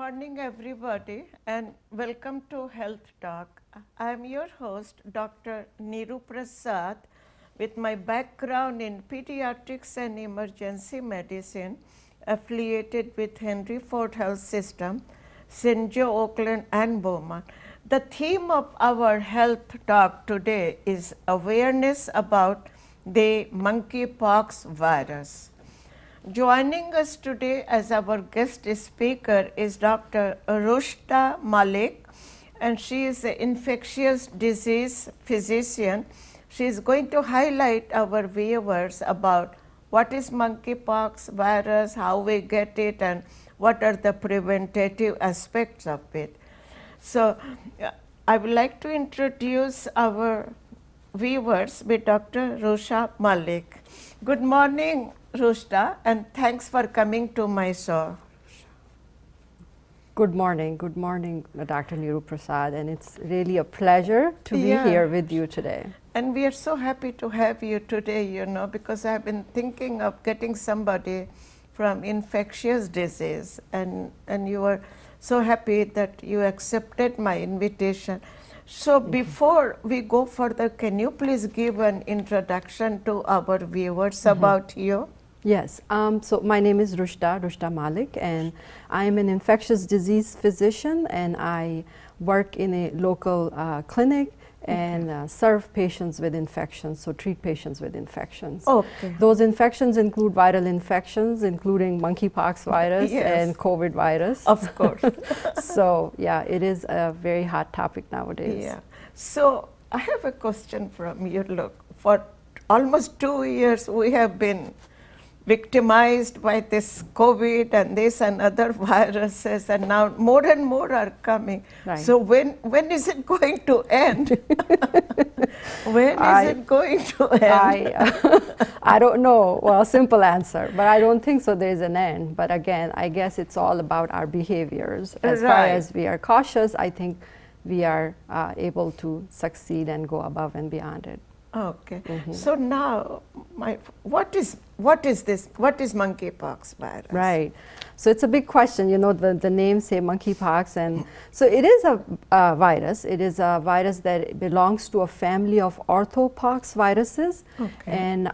morning, everybody, and welcome to Health Talk. I am your host, Dr. Niru Prasad, with my background in pediatrics and emergency medicine, affiliated with Henry Ford Health System, St. Joe, Oakland, and Beaumont. The theme of our Health Talk today is awareness about the monkeypox virus. Joining us today as our guest speaker is Dr. Rushdah Malik, and she is an infectious disease physician. She is going to highlight our viewers about what is monkeypox virus, how we get it, and what are the preventative aspects of it. So I would like to introduce our viewers with Dr. Rushdah Malik. Good morning, Rushdah, and thanks for coming to my show. Good morning, Dr. Niru Prasad, and it's really a pleasure to be here with you today. And we are so happy to have you today, because I've been thinking of getting somebody from infectious disease, and you are so happy that you accepted my invitation. So before we go further, can you please give an introduction to our viewers about you? Yes, so my name is Rushdah Malik, and I'm an infectious disease physician, and I work in a local clinic and serve patients with infections, so treat patients with infections. Okay. Those infections include viral infections, including monkeypox virus and COVID virus. Of course. So yeah, it is a very hot topic nowadays. Yeah. So I have a question from you. Look, for almost 2 years we have been victimized by this COVID and this and other viruses, and now more and more are coming. Right. So when is it going to end? When is it going to end? I don't know. Well, simple answer, but I don't think so there's an end. But again, I guess it's all about our behaviors. As far as we are cautious, I think we are able to succeed and go above and beyond it. Okay. So now, what is this? What is monkeypox virus? Right. So it's a big question. You know, the name say monkeypox, and so it is a virus. It is a virus that belongs to a family of orthopox viruses. Okay. And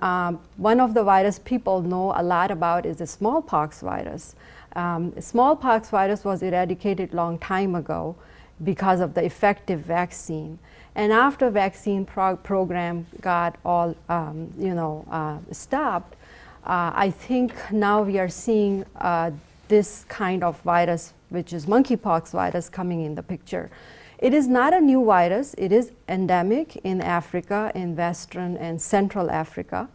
one of the virus people know a lot about is the smallpox virus. Smallpox virus was eradicated long time ago because of the effective vaccine. And after vaccine program got all, stopped, I think now we are seeing this kind of virus, which is monkeypox virus, coming in the picture. It is not a new virus. It is endemic in Africa, in Western and Central Africa.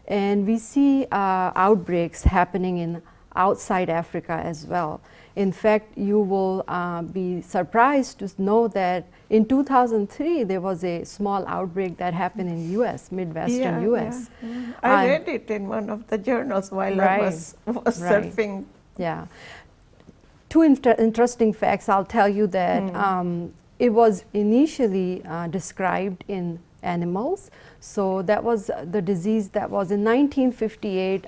And we see outbreaks happening in outside Africa as well. In fact, you will be surprised to know that in 2003, there was a small outbreak that happened in U.S., Midwestern U.S. Yeah. I read it in one of the journals while I was surfing. Yeah. Two interesting facts. I'll tell you that it was initially described in animals. So that was the disease that was in 1958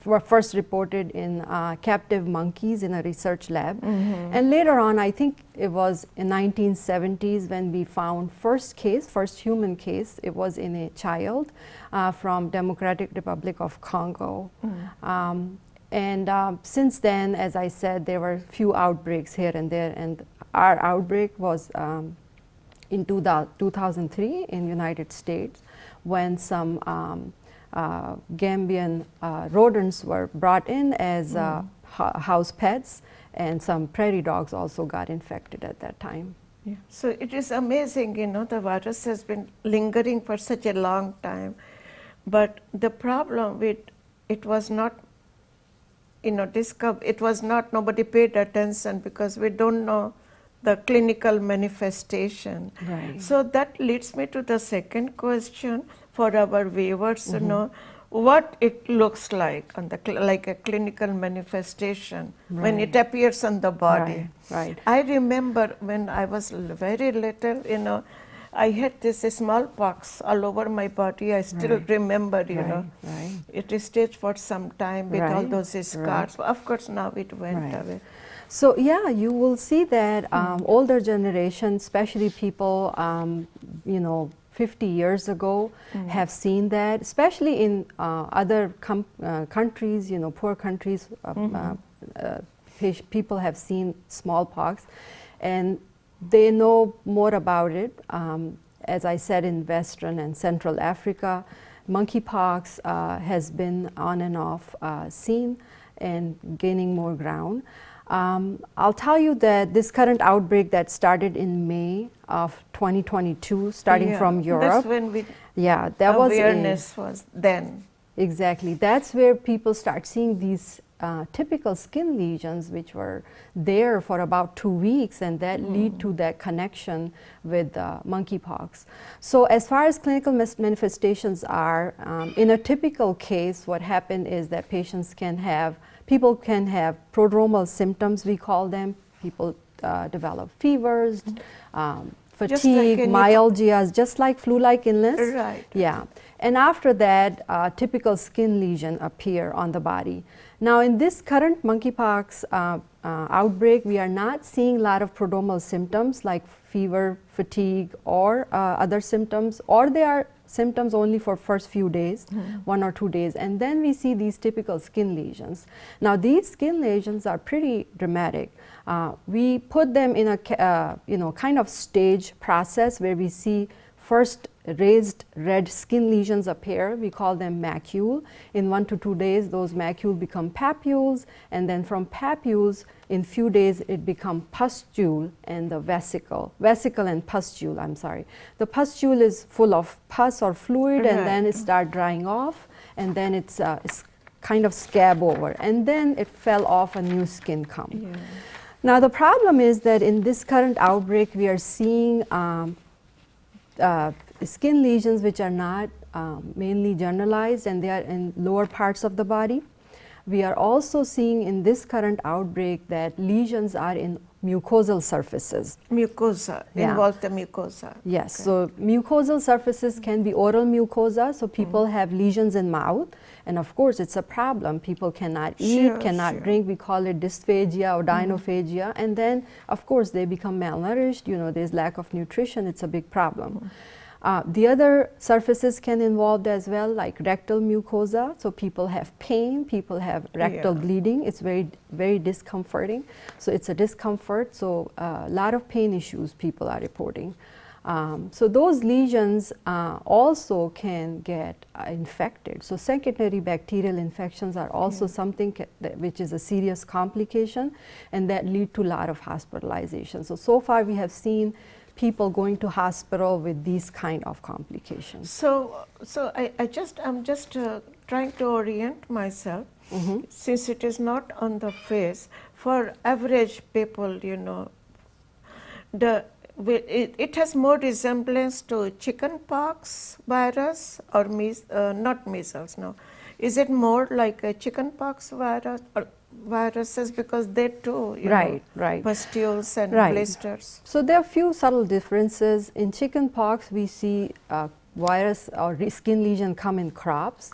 were first reported in captive monkeys in a research lab. And later on, I think it was in 1970s when we found first human case. It was in a child from Democratic Republic of Congo. And since then, as I said, there were few outbreaks here and there, and our outbreak was in 2003 in United States, when some Gambian rodents were brought in as house pets, and some prairie dogs also got infected at that time. Yeah. So it is amazing, the virus has been lingering for such a long time, but the problem with it was not, it was not, nobody paid attention because we don't know the clinical manifestation. Right. So that leads me to the second question for our viewers to know what it looks like on the like a clinical manifestation when it appears on the body. Right. I remember when I was very little, I had this smallpox all over my body. I still remember, It stayed for some time with all those scars. Of course, now it went away. So yeah, you will see that older generation, especially people, 50 years ago, have seen that, especially in other countries, poor countries, people have seen smallpox, and they know more about it. As I said, in Western and Central Africa, monkeypox has been on and off seen and gaining more ground. I'll tell you that this current outbreak that started in May of 2022, starting from Europe. That's when that awareness was then. Exactly. That's where people start seeing these typical skin lesions, which were there for about 2 weeks, and that lead to that connection with monkeypox. So as far as clinical manifestations are, in a typical case, what happened is that people can have prodromal symptoms, we call them. People develop fevers, fatigue, myalgias, just like flu-like illness. Right. Yeah. And after that, typical skin lesion appear on the body. Now, in this current monkeypox outbreak, we are not seeing a lot of prodromal symptoms like fever, fatigue, or other symptoms, or they are symptoms only for first few days, 1 or 2 days, and then we see these typical skin lesions. Now, these skin lesions are pretty dramatic. We put them in a kind of stage process where we see first raised red skin lesions appear. We call them macule. In 1 to 2 days, those macules become papules, and then from papules, in few days, it become pustule and the vesicle and pustule, I'm sorry. The pustule is full of pus or fluid, and then it start drying off, and then it's kind of scab over, and then it fell off, a new skin come. Yeah. Now, the problem is that in this current outbreak, we are seeing skin lesions which are not mainly generalized, and they are in lower parts of the body. We are also seeing in this current outbreak that lesions are in mucosal surfaces. Mucosa, involves the mucosa. Yes, so mucosal surfaces can be oral mucosa, so people have lesions in mouth, and of course it's a problem. People cannot eat, cannot drink, we call it dysphagia or dinophagia, and then of course they become malnourished, there's lack of nutrition, it's a big problem. The other surfaces can involve as well, like rectal mucosa. So people have pain, people have rectal bleeding. It's very, very discomforting. So it's a discomfort. So a lot of pain issues people are reporting. So those lesions also can get infected. So secondary bacterial infections are also something which is a serious complication, and that lead to a lot of hospitalization. So far we have seen people going to hospital with these kind of complications. So I'm just trying to orient myself, since it is not on the face. For average people, it has more resemblance to chickenpox virus or not measles. No, is it more like a chickenpox virus or viruses, because they too, pustules and blisters. So there are few subtle differences. In chickenpox, we see virus or skin lesion come in crops.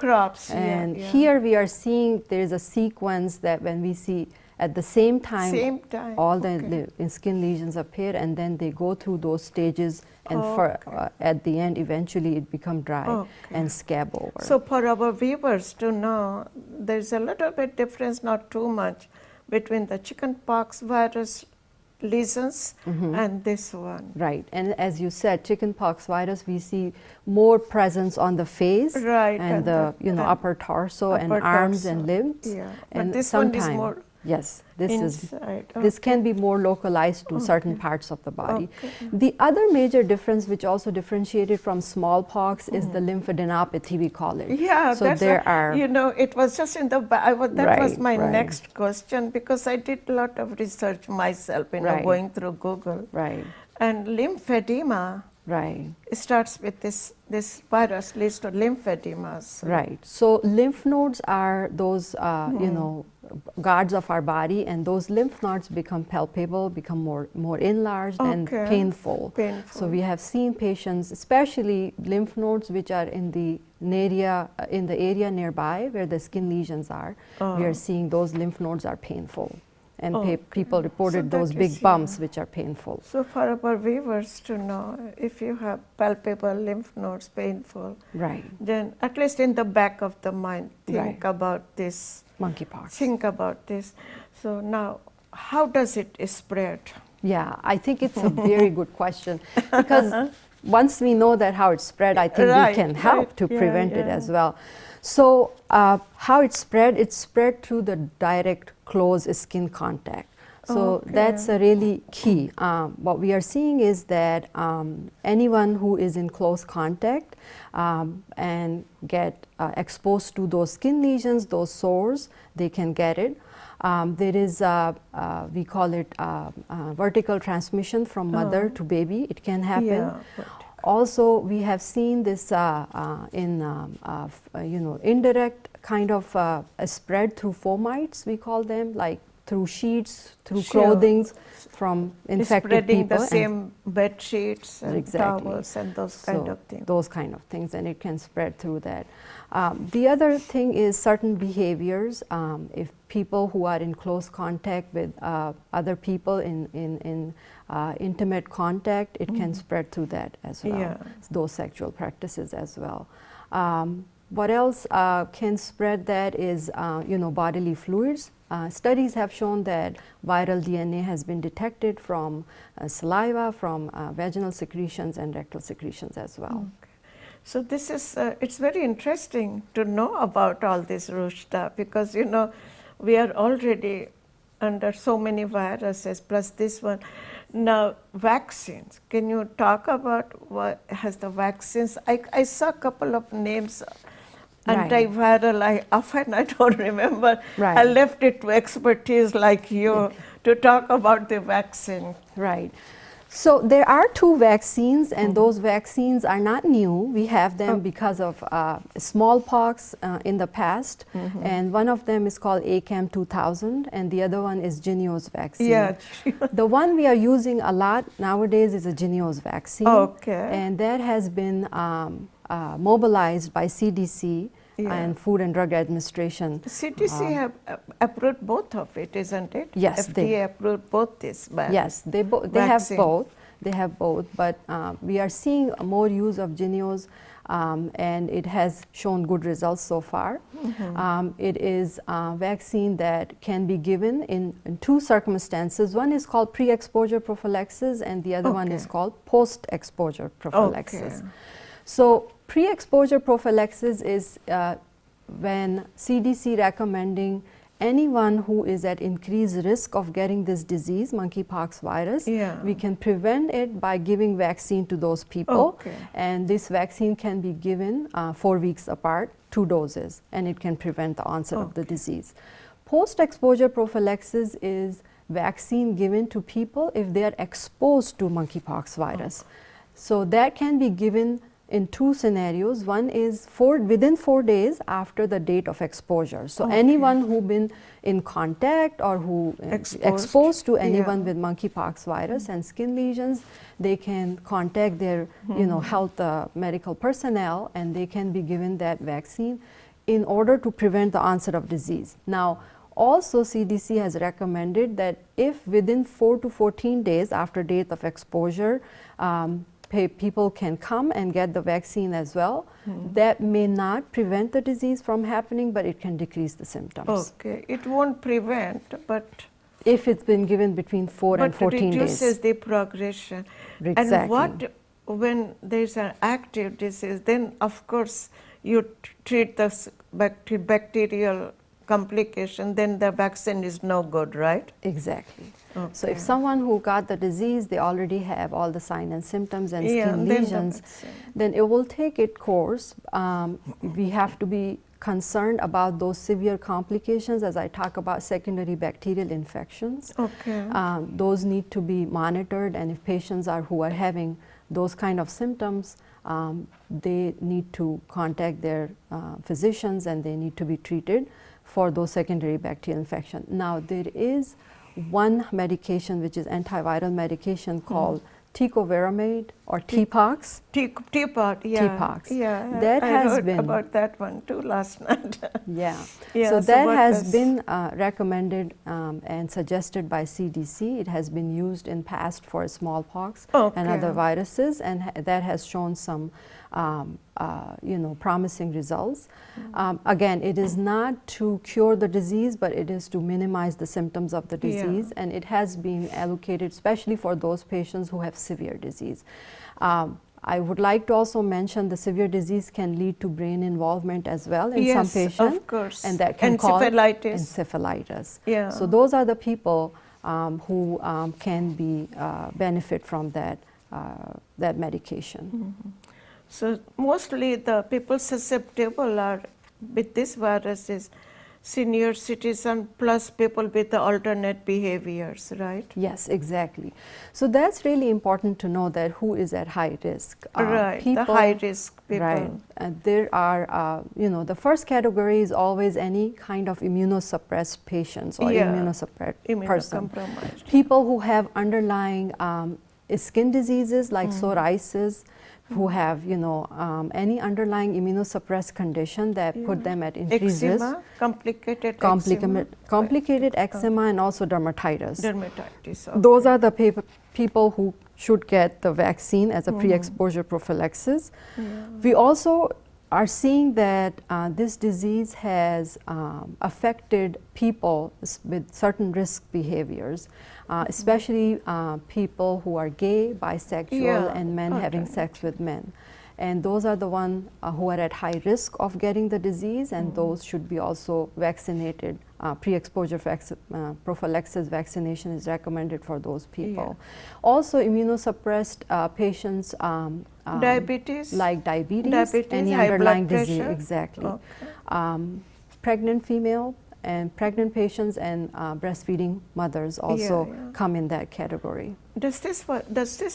And here we are seeing there is a sequence that when we see at the same time all the skin lesions appear, and then they go through those stages, and at the end eventually it become dry and scab over. So for our viewers to know, there's a little bit difference, not too much, between the chickenpox virus lesions and this one. Right, and as you said, chickenpox virus, we see more presence on the face and the upper torso and arms and limbs. Yeah, and this one is more. Yes, this can be more localized to certain parts of the body. The other major difference, which also differentiated from smallpox, is the lymphadenopathy, we call it. Yeah, so there are. It was just in the that was my next question, because I did a lot of research myself, going through Google. Right. And lymphedema. It starts with this virus leads to lymphedemas. Right. So lymph nodes are those guards of our body, and those lymph nodes become palpable, become more enlarged and painful. So we have seen patients, especially lymph nodes which are in the area nearby where the skin lesions are. We are seeing those lymph nodes are painful. and Okay. people reported So those that big is, bumps yeah. which are painful. So for our viewers to know, if you have palpable lymph nodes painful, Right, then at least in the back of the mind, think Right. about this. monkeypox. Think about this. So now, how does it spread? Yeah, I think it's a very good question because once we know that how it's spread, I think we can help to Yeah, prevent it yeah. as well. So how it's spread through the direct close skin contact. So that's a really key. What we are seeing is that anyone who is in close contact and get exposed to those skin lesions, those sores, they can get it. There is, we call it vertical transmission from mother to baby. It can happen. Yeah, but Also, we have seen this in indirect kind of a spread through fomites, we call them, like through sheets, through Sure. clothing from infected spreading people. the same bed sheets and Exactly. towels and those kind So of things. those kind of things, and it can spread through that. The other thing is certain behaviors. If people who are in close contact with other people in intimate contact, it can spread through that as well. Yeah. Those sexual practices as well. What else can spread that is bodily fluids. Studies have shown that viral DNA has been detected from saliva, from vaginal secretions and rectal secretions as well. So this is, it's very interesting to know about all this, Rushdah, because we are already under so many viruses, plus this one. Now, vaccines. Can you talk about what has the vaccines? I saw a couple of names. Right. Antiviral, I don't remember. Right. I left it to expertise like you to talk about the vaccine. Right. So there are two vaccines, and those vaccines are not new. We have them because of smallpox in the past, and one of them is called ACAM 2000, and the other one is Jynneos vaccine. Yeah. The one we are using a lot nowadays is a Jynneos vaccine, Okay. and that has been mobilized by CDC and Food and Drug Administration. CDC have approved both of it, isn't it? Yes, FDA approved both this. Yes, they have both. They have both, but we are seeing more use of Jynneos, and it has shown good results so far. It is a vaccine that can be given in two circumstances. One is called pre-exposure prophylaxis, and the other one is called post-exposure prophylaxis. Okay. So pre-exposure prophylaxis is when CDC recommending anyone who is at increased risk of getting this disease, monkeypox virus, we can prevent it by giving vaccine to those people. And this vaccine can be given 4 weeks apart, 2 doses, and it can prevent the onset of the disease. Post-exposure prophylaxis is vaccine given to people if they are exposed to monkeypox virus. So that can be given in two scenarios. One is within 4 days after the date of exposure. So anyone who been in contact or who exposed to anyone with monkeypox virus and skin lesions, they can contact their health medical personnel, and they can be given that vaccine in order to prevent the onset of disease. Now, also CDC has recommended that if within 4 to 14 days after date of exposure, people can come and get the vaccine as well. That may not prevent the disease from happening, but it can decrease the symptoms. Okay, it won't prevent, but if it's been given between 4 and 14 days. But reduces the progression. Exactly. And what, when there's an active disease, then of course you treat the bacterial complication, then the vaccine is no good, right? Exactly. So if someone who got the disease, they already have all the signs and symptoms and skin then lesions, then it will take its course. We have to be concerned about those severe complications as I talk about secondary bacterial infections. Those need to be monitored, and if patients who are having those kind of symptoms, they need to contact their physicians, and they need to be treated for those secondary bacterial infection. Now, there is one medication which is antiviral medication called tecovirimat or T-pox. T-pox, yeah. T-pox. Yeah, That I has heard been about that one too last night. Yeah. Yeah, So so that what has does- been recommended and suggested by CDC. It has been used in past for smallpox and other Okay. viruses, and that has shown some promising results. Again, it is not to cure the disease, but it is to minimize the symptoms of the disease, Yeah. and it has been allocated especially for those patients who have severe disease. I would like to also mention the severe disease can lead to brain involvement as well in some Yes, patients, of course. and that can cause Encephalitis. encephalitis. Yeah. So those are the people who can be benefit from that medication. So mostly the people susceptible are with this virus is senior citizen plus people with the alternate behaviors, right? Yes, exactly. So that's really important to know that who is at high risk. Right, the high risk people. Right. There are, the first category is always any kind of immunosuppressed patients or Yeah, immunosuppressed person. Immunocompromised. People who have underlying skin diseases like psoriasis, who have, any underlying immunosuppressed condition that put them at increased risk. Eczema, complicated eczema and also dermatitis. dermatitis. Okay. Those are the people who should get the vaccine as a pre-exposure prophylaxis. Yeah. We also are seeing that this disease has affected people with certain risk behaviors, especially people who are gay, bisexual, Yeah, and men having okay. sex with men. And those are the ones who are at high risk of getting the disease, and those should be also vaccinated. Pre-exposure prophylaxis vaccination is recommended for those people. Also, immunosuppressed patients Diabetes? like diabetes, any high underlying blood disease, pressure? exactly. Okay. Pregnant female and pregnant patients and breastfeeding mothers also Yeah. come in that category. Does this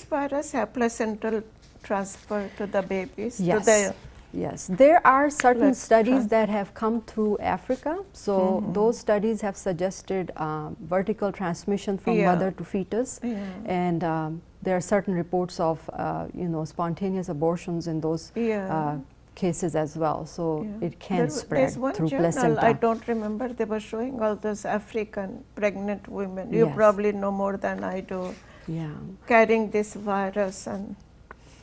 virus have placental transfer to the babies? Yes. To the, Yes, there are certain Let's studies try. that have come through Africa. So those studies have suggested vertical transmission from Yeah. mother to fetus, Yeah. and there are certain reports of spontaneous abortions in those Yeah. cases as well. So Yeah. it can spread There's one through journal, placenta. I don't remember, they were showing all those African pregnant women. You Yes. probably know more than I do, Yeah, carrying this virus and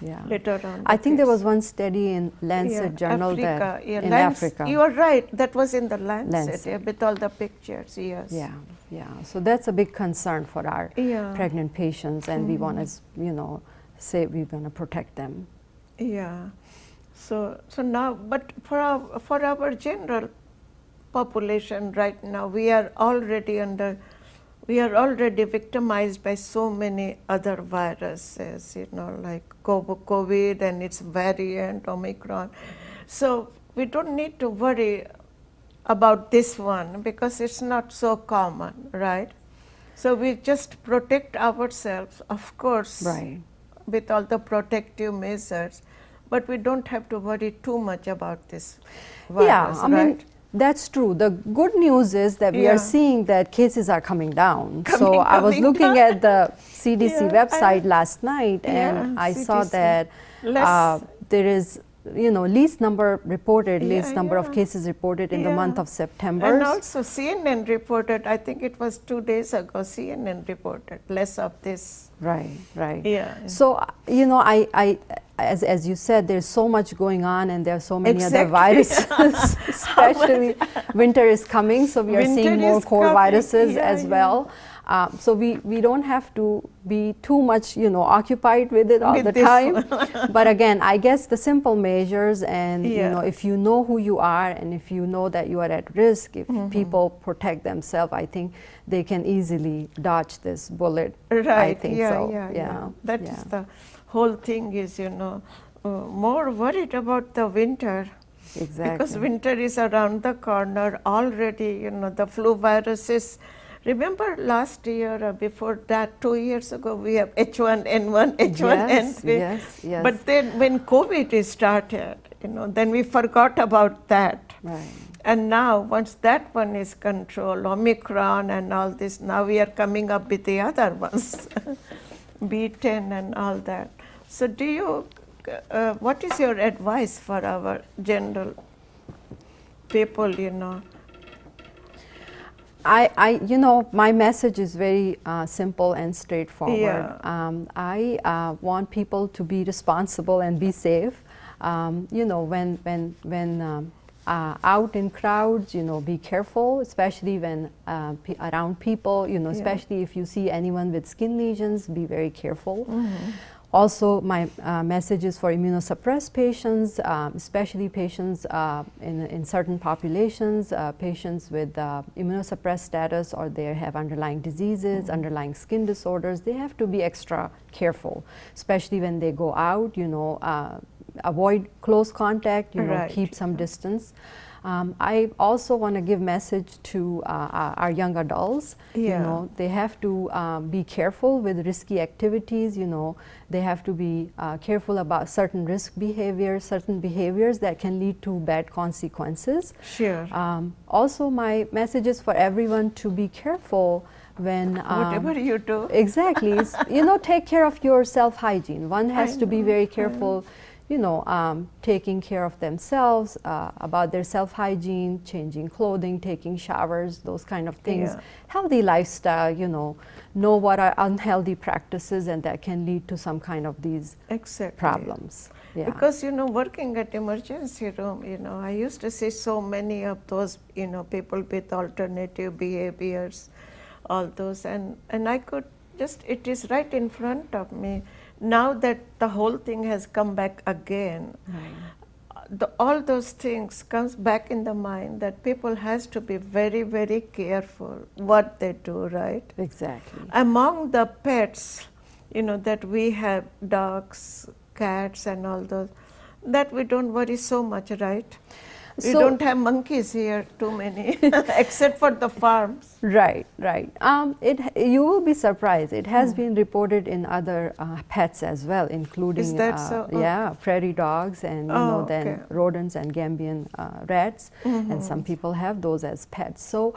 yeah. later on. I the think there kids. was one study in Lancet journal Africa, that yeah, in Lancet- Africa. You are right, that was in the Lancet, Lancet. yeah, with all the pictures, yes. Yeah, yeah. So that's a big concern for our Yeah. pregnant patients, and we want to, say we're going to protect them. Yeah. So now, but for our general population right now, we are already victimized by so many other viruses, like COVID and its variant, Omicron. So we don't need to worry about this one because it's not so common, right? So we just protect ourselves, of course, Right. with all the protective measures, but we don't have to worry too much about this virus, Yeah, I right? mean, that's true. The good news is that we Yeah. are seeing that cases are coming down. So I was coming looking down. at the CDC Yeah, website last night, and Yeah, I saw CDC. that Less- there is, least number reported, Yeah, least number of yeah. cases reported in the Yeah. month of September. And also CNN reported, I think it was 2 days ago, CNN reported less of this. Right, right. Yeah. So, as you said, there's so much going on, and there are so many other Exactly. viruses, especially winter is coming, so we are seeing Winter more is core coming, viruses yeah, as yeah. well. So we don't have to be too much, occupied with it all With the this time. But again, I guess the simple measures, and Yeah. if you know who you are, and if you know that you are at risk, if people protect themselves, I think they can easily dodge this bullet. Right, I think yeah, so. yeah. That is yeah. the whole thing is, more worried about the winter. Exactly. Because winter is around the corner already, the flu viruses. Remember last year or before that, 2 years ago, we have H1N1, H1N3. Yes. But then when COVID started, then we forgot about that. Right. And now, once that one is controlled, Omicron and all this, now we are coming up with the other ones, B10 and all that. So do you, what is your advice for our general people, you know? You know, my message is very simple and straightforward. Yeah. I want people to be responsible and be safe. You know, when out in crowds, you know, be careful, especially when around people, you know, especially if you see anyone with skin lesions, be very careful. Also, my message is for immunosuppressed patients, especially patients in certain populations, patients with immunosuppressed status, or they have underlying diseases, underlying skin disorders. They have to be extra careful, especially when they go out, you know, avoid close contact, you know, keep some distance. I also want to give message to our young adults. You know, they have to be careful with risky activities. You know, they have to be careful about certain risk behaviors, certain behaviors that can lead to bad consequences. Sure. Also, my message is for everyone to be careful when whatever you do. Exactly. You know, take care of your self-hygiene. One has to be very careful, you know, taking care of themselves, about their self-hygiene, changing clothing, taking showers, those kind of things. Healthy lifestyle, you know what are unhealthy practices, and that can lead to some kind of these problems. Because, you know, working at emergency room, you know, I used to see so many of those, you know, people with alternative behaviors, all those, and I could just, it is right in front of me. Now that the whole thing has come back again, all those things comes back in the mind that people has to be very, very careful what they do, right? Exactly. Among the pets, you know, that we have, dogs, cats and all those, that we don't worry so much, right? We don't have monkeys here, too many, except for the farms. Right. You will be surprised. It has been reported in other pets as well, including Is that so? prairie dogs, and you know, then rodents and Gambian rats, and some people have those as pets. So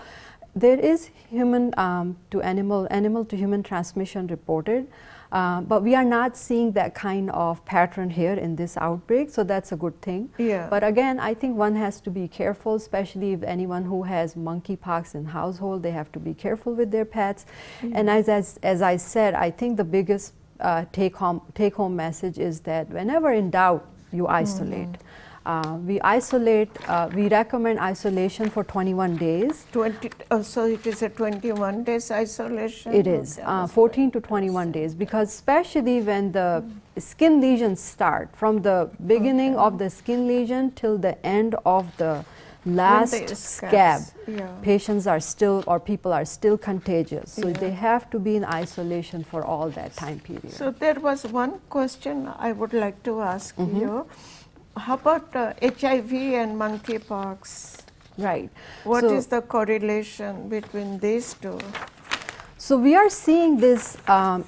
there is human to animal to human transmission reported. But we are not seeing that kind of pattern here in this outbreak, so that's a good thing. But again, I think one has to be careful, especially if anyone who has monkeypox in household, they have to be careful with their pets. And as I said, I think the biggest take-home message is that whenever in doubt, you isolate. We recommend isolation for 21 days. So it is a 21 days isolation? It is, 14 to 21 days, because especially when the skin lesions start, from the beginning of the skin lesion till the end of the last scab, patients are still, or people are still contagious. So they have to be in isolation for all that time period. So there was one question I would like to ask you. How about HIV and monkeypox? Right. What is the correlation between these two? So we are seeing this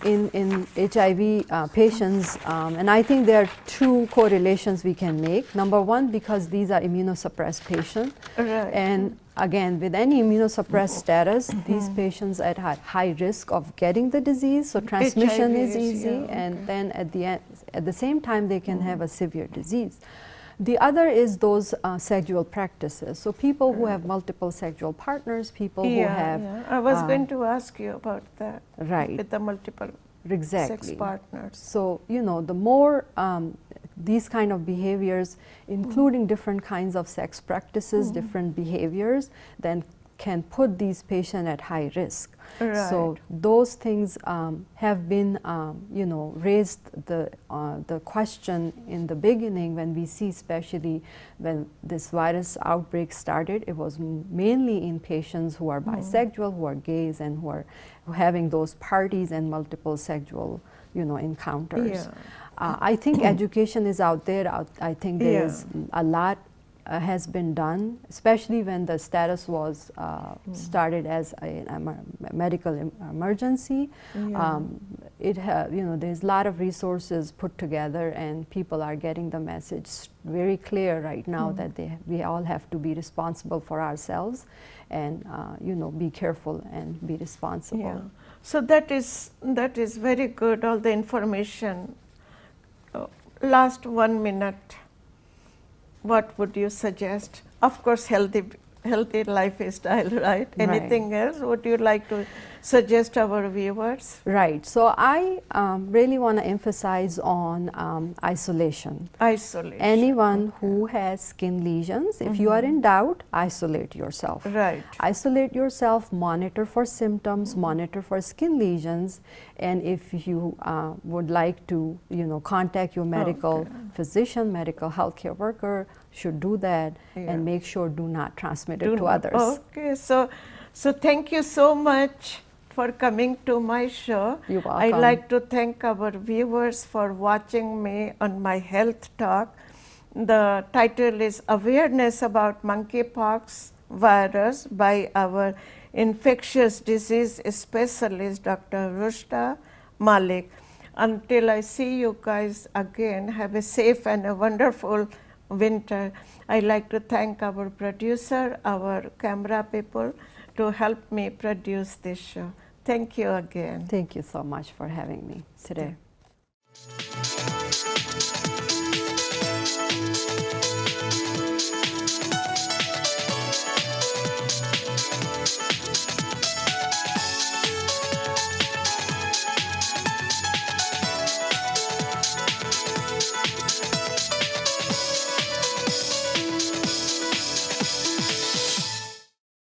in HIV patients, and I think there are two correlations we can make. Number one, because these are immunosuppressed patients, and again, with any immunosuppressed status, these patients are at high risk of getting the disease, so transmission is easy, and then at the same time, they can have a severe disease. The other is those sexual practices. So people who have multiple sexual partners, people who have... I was going to ask you about that. Right. With the multiple sex partners. So, you know, the more these kind of behaviors, including different kinds of sex practices, different behaviors, then can put these patients at high risk. So those things have been, you know, raised the question in the beginning when we see, especially when this virus outbreak started, it was mainly in patients who are bisexual, who are gays, and who are having those parties and multiple sexual, you know, encounters. I think education is out there. I think there is a lot has been done, especially when the status was started as a medical emergency. You know, there's a lot of resources put together, and people are getting the message very clear right now that we all have to be responsible for ourselves, and you know, be careful and be responsible. So that is very good. All the information last 1 minute, what would you suggest? Of course, healthy lifestyle, right? Anything else would you like to suggest our viewers? Right. So I really want to emphasize on isolation. Isolation. Anyone who has skin lesions, if you are in doubt, isolate yourself. Right. Isolate yourself, monitor for symptoms, monitor for skin lesions, and if you would like to, contact your medical physician, medical healthcare worker, should do that, and make sure do not transmit it to others. Okay, so thank you so much for coming to my show. You're welcome. I'd like to thank our viewers for watching me on my health talk. The title is Awareness About Monkeypox Virus by our infectious disease specialist, Dr. Rushdah Malik. Until I see you guys again, have a safe and a wonderful winter. I'd like to thank our producer, our camera people to help me produce this show. Thank you again. Thank you so much for having me today.